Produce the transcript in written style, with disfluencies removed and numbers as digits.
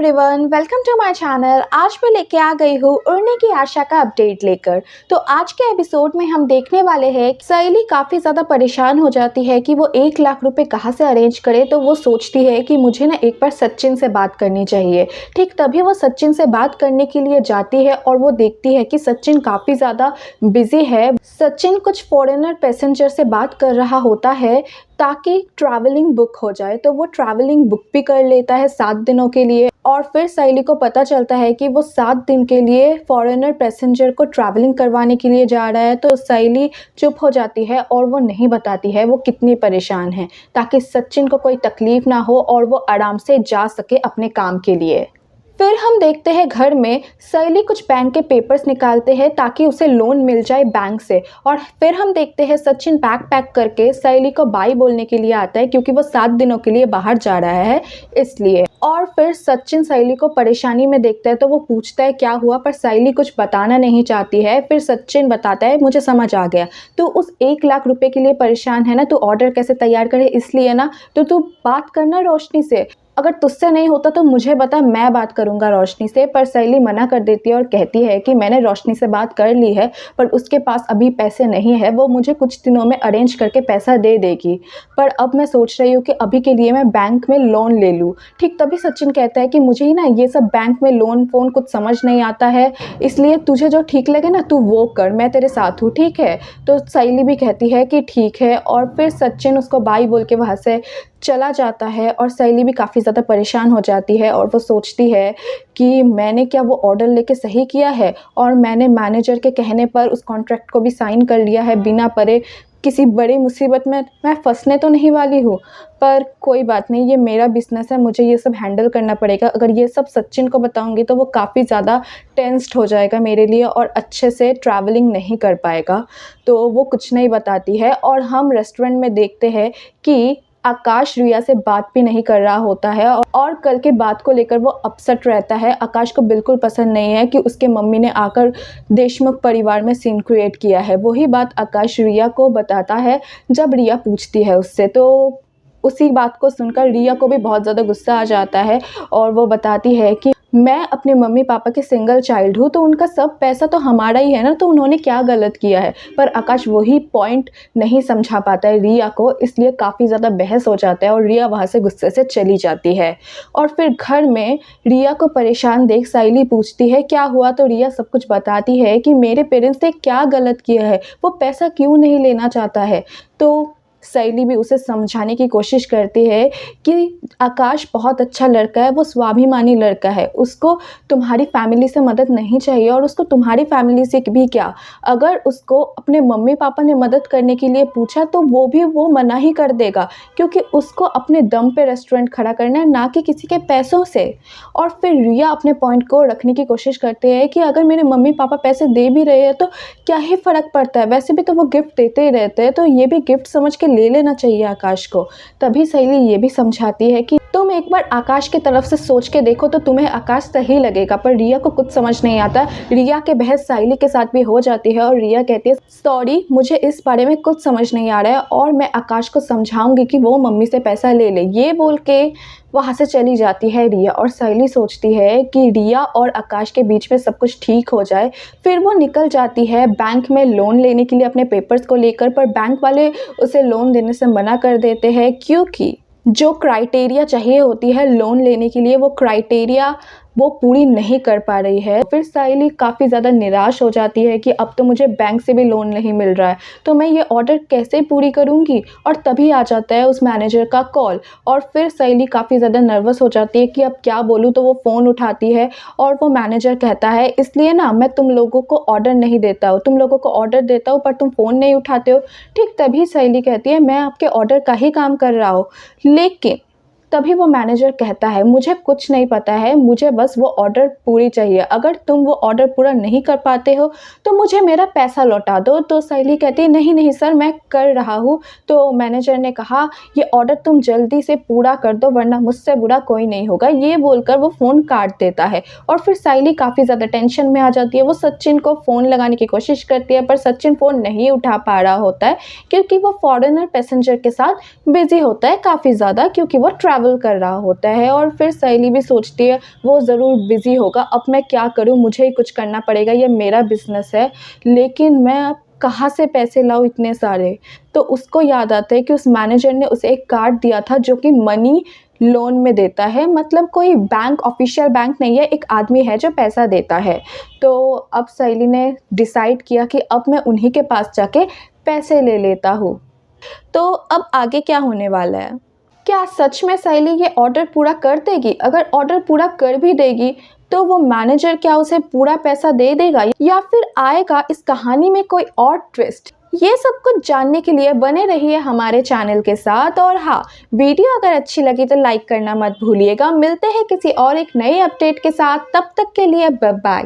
Everyone, welcome to my channel. आज मैं लेके आ गई हूँ उड़ने की आशा का अपडेट लेकर। तो आज के एपिसोड में हम देखने वाले हैं सहेली काफ़ी ज़्यादा परेशान हो जाती है कि वो 1 लाख रुपए कहाँ से अरेंज करे। तो वो सोचती है कि मुझे ना एक बार सचिन से बात करनी चाहिए। ठीक तभी वो सचिन से बात करने के लिए जाती है और वो देखती है कि सचिन काफ़ी ज़्यादा बिजी है। सचिन कुछ फॉरेनर पैसेंजर से बात कर रहा होता है ताकि ट्रैवलिंग बुक हो जाए। तो वो ट्रैवलिंग बुक भी कर लेता है 7 दिनों के लिए। और फिर सहेली को पता चलता है कि वो 7 दिन के लिए फॉरेनर पैसेंजर को ट्रैवलिंग करवाने के लिए जा रहा है। तो सहेली चुप हो जाती है और वो नहीं बताती है वो कितनी परेशान है, ताकि सचिन को कोई तकलीफ ना हो और वो आराम से जा सके अपने काम के लिए। फिर हम देखते हैं घर में सहेली कुछ बैंक के पेपर्स निकालते हैं ताकि उसे लोन मिल जाए बैंक से। और फिर हम देखते हैं सचिन बैग पैक करके सहेली को बाय बोलने के लिए आता है, क्योंकि वो 7 दिनों के लिए बाहर जा रहा है इसलिए। और फिर सचिन सहेली को परेशानी में देखता है तो वो पूछता है क्या हुआ, पर सहेली कुछ बताना नहीं चाहती है। फिर सचिन बताता है मुझे समझ आ गया, तू उस 1 लाख रुपए के लिए परेशान है ना, तू ऑर्डर कैसे तैयार करे इसलिए ना, तो तू बात करना रोशनी से। अगर तुझसे नहीं होता तो मुझे बता, मैं बात करूंगा रोशनी से। पर सहेली मना कर देती है और कहती है कि मैंने रोशनी से बात कर ली है, पर उसके पास अभी पैसे नहीं है, वो मुझे कुछ दिनों में अरेंज करके पैसा दे देगी। पर अब मैं सोच रही हूँ कि अभी के लिए मैं बैंक में लोन ले लूँ। ठीक तभी सचिन कहता है कि मुझे ही ना ये सब बैंक में लोन फोन कुछ समझ नहीं आता है, इसलिए तुझे जो ठीक लगे ना तू वो कर, मैं तेरे साथ हूँ, ठीक है। तो सहेली भी कहती है कि ठीक है। और फिर सचिन उसको बाय बोल के वहाँ से चला जाता है और सहेली भी काफ़ी ज़्यादा परेशान हो जाती है। और वो सोचती है कि मैंने क्या वो ऑर्डर लेके सही किया है, और मैंने मैनेजर के कहने पर उस कॉन्ट्रैक्ट को भी साइन कर लिया है बिना परे किसी बड़ी मुसीबत में मैं फंसने तो नहीं वाली हूँ। पर कोई बात नहीं, ये मेरा बिजनेस है, मुझे ये सब हैंडल करना पड़ेगा। अगर ये सब सचिन को बताऊंगी तो वो काफ़ी ज़्यादा टेंस्ड हो जाएगा मेरे लिए और अच्छे से ट्रैवलिंग नहीं कर पाएगा। तो वो कुछ नहीं बताती है। और हम रेस्टोरेंट में देखते हैं कि आकाश रिया से बात भी नहीं कर रहा होता है और कल के बात को लेकर वो अपसेट रहता है। आकाश को बिल्कुल पसंद नहीं है कि उसके मम्मी ने आकर देशमुख परिवार में सीन क्रिएट किया है। वही बात आकाश रिया को बताता है जब रिया पूछती है उससे। तो उसी बात को सुनकर रिया को भी बहुत ज़्यादा गुस्सा आ जाता है और वो बताती है कि मैं अपने मम्मी पापा के सिंगल चाइल्ड हूँ, तो उनका सब पैसा तो हमारा ही है ना, तो उन्होंने क्या गलत किया है। पर आकाश वही पॉइंट नहीं समझा पाता है रिया को, इसलिए काफ़ी ज़्यादा बहस हो जाता है और रिया वहाँ से गुस्से से चली जाती है। और फिर घर में रिया को परेशान देख सहेली पूछती है क्या हुआ, तो रिया सब कुछ बताती है कि मेरे पेरेंट्स ने क्या गलत किया है, वो पैसा क्यों नहीं लेना चाहता है। तो सहेली भी उसे समझाने की कोशिश करती है कि आकाश बहुत अच्छा लड़का है, वो स्वाभिमानी लड़का है, उसको तुम्हारी फैमिली से मदद नहीं चाहिए। और उसको तुम्हारी फैमिली से भी क्या, अगर उसको अपने मम्मी पापा ने मदद करने के लिए पूछा तो वो मना ही कर देगा, क्योंकि उसको अपने दम पे रेस्टोरेंट खड़ा करना है, ना कि किसी के पैसों से। और फिर रिया अपने पॉइंट को रखने की कोशिश करते हैं कि अगर मेरे मम्मी पापा पैसे दे भी रहे हैं तो क्या ही फ़र्क पड़ता है, वैसे भी तो वो गिफ्ट देते ही रहते हैं, तो ये भी गिफ्ट समझ के ले लेना चाहिए आकाश को। तभी सहेली ये भी समझाती है कि तुम एक बार आकाश की तरफ से सोच के देखो तो तुम्हें आकाश सही लगेगा। पर रिया को कुछ समझ नहीं आता। रिया के बहस सहेली के साथ भी हो जाती है और रिया कहती है सॉरी, मुझे इस बारे में कुछ समझ नहीं आ रहा है और मैं आकाश को समझाऊंगी कि वो मम्मी से पैसा ले ले। ये बोल के वहाँ से चली जाती है रिया। और सहेली सोचती है कि रिया और आकाश के बीच में सब कुछ ठीक हो जाए। फिर वो निकल जाती है बैंक में लोन लेने के लिए अपने पेपर्स को लेकर, पर बैंक वाले उसे लोन देने से मना कर देते हैं, क्योंकि जो क्राइटेरिया चाहिए होती है लोन लेने के लिए वो क्राइटेरिया वो पूरी नहीं कर पा रही है। फिर सहेली काफ़ी ज़्यादा निराश हो जाती है कि अब तो मुझे बैंक से भी लोन नहीं मिल रहा है, तो मैं ये ऑर्डर कैसे पूरी करूँगी। और तभी आ जाता है उस मैनेजर का कॉल और फिर सहेली काफ़ी ज़्यादा नर्वस हो जाती है कि अब क्या बोलूँ। तो वो फ़ोन उठाती है और वो मैनेजर कहता है इसलिए ना मैं तुम लोगों को ऑर्डर नहीं देता हूँ, तुम लोगों को ऑर्डर देता हूँ पर तुम फ़ोन नहीं उठाते हो। ठीक तभी सहेली कहती है मैं आपके ऑर्डर का ही काम कर रहा हूँ। लेकिन तभी वो मैनेजर कहता है मुझे कुछ नहीं पता है, मुझे बस वो ऑर्डर पूरी चाहिए, अगर तुम वो ऑर्डर पूरा नहीं कर पाते हो तो मुझे मेरा पैसा लौटा दो। तो सहेली कहती है नहीं नहीं सर, मैं कर रहा हूँ। तो मैनेजर ने कहा ये ऑर्डर तुम जल्दी से पूरा कर दो वरना मुझसे बुरा कोई नहीं होगा। ये बोलकर वो फ़ोन काट देता है और फिर सहेली काफ़ी ज़्यादा टेंशन में आ जाती है। वो सचिन को फ़ोन लगाने की कोशिश करती है पर सचिन फ़ोन नहीं उठा पा रहा होता है, क्योंकि वो फॉरेनर पैसेंजर के साथ बिजी होता है काफ़ी ज़्यादा, क्योंकि वो ट्रैवल कर रहा होता है और फिर सहेली भी सोचती है वो ज़रूर बिज़ी होगा, अब मैं क्या करूँ, मुझे ही कुछ करना पड़ेगा, ये मेरा बिज़नेस है, लेकिन मैं अब कहाँ से पैसे लाऊँ इतने सारे। तो उसको याद आता है कि उस मैनेजर ने उसे एक कार्ड दिया था जो कि मनी लोन में देता है, मतलब कोई बैंक, ऑफिशियल बैंक नहीं है, एक आदमी है जो पैसा देता है। तो अब सहेली ने डिसाइड किया कि अब मैं उन्हीं के पास जाके पैसे ले लेता हूँ। तो अब आगे क्या होने वाला है? क्या सच में सहेली ये ऑर्डर पूरा कर देगी? अगर ऑर्डर पूरा कर भी देगी तो वो मैनेजर क्या उसे पूरा पैसा दे देगा या फिर आएगा इस कहानी में कोई और ट्विस्ट? ये सब कुछ जानने के लिए बने रहिए हमारे चैनल के साथ। और हाँ, वीडियो अगर अच्छी लगी तो लाइक करना मत भूलिएगा। मिलते हैं किसी और एक नए अपडेट के साथ, तब तक के लिए बाय बाय।